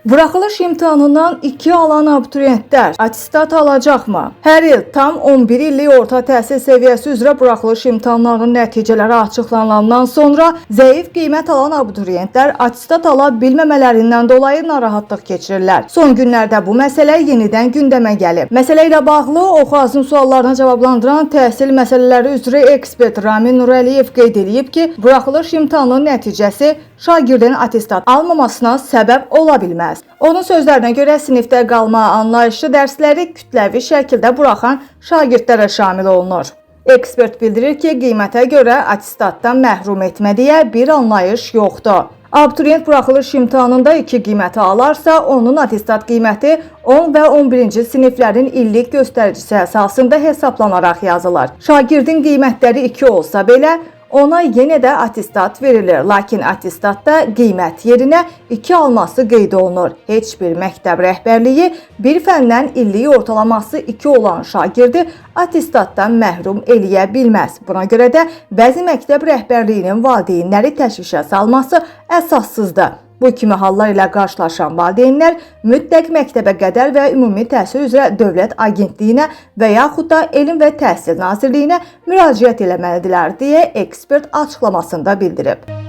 Buraxılış imtahanından 2 alan abituriyentlər attestat alacaqmı? Hər il tam 11 illik orta təhsil səviyyəsi üzrə buraxılış imtahanlarının nəticələri açıqlanandan sonra zəif qiymət alan abituriyentlər attestat ala bilməmələrindən dolayı narahatlıq keçirirlər. Son günlərdə bu məsələ yenidən gündəmə gəlib. Məsələ ilə bağlı Oxu suallarına cavablandıran təhsil məsələləri üzrə ekspert Ramin Nurəliyev qeyd edib ki, buraxılış imtahanının nəticəsi şagirdin attestat almamasına səbəb ola bilməz. Onun sözlərinə görə sinifdə qalma anlayışı dərsləri kütləvi şəkildə buraxan şagirdlərə şamil olunur. Ekspert bildirir ki, qiymətə görə attestatdan məhrum etmə deyə bir anlayış yoxdur. Abituriyent buraxılış imtahanında 2 qiyməti alarsa, onun attestat qiyməti 10 və 11-ci siniflərin illik göstəricisi əsasında hesablanaraq yazılır. Şagirdin qiymətləri 2 olsa belə, ona yenə də attestat verilir, lakin attestatda qiymət yerinə 2 alması qeyd olunur. Heç bir məktəb rəhbərliyi bir fəndən illik ortalaması 2 olan şagirdi attestatdan məhrum eləyə bilməz. Buna görə də bəzi məktəb rəhbərliyinin valideynləri təşvişə salması əsassızdır. Bu kimi hallar ilə qarşılaşan valideynlər mütləq məktəbə qədər və ümumi təhsil üzrə Dövlət Agentliyinə və yaxud da Elm və Təhsil Nazirliyinə müraciət eləməlidirlər deyə ekspert açıqlamasında bildirib.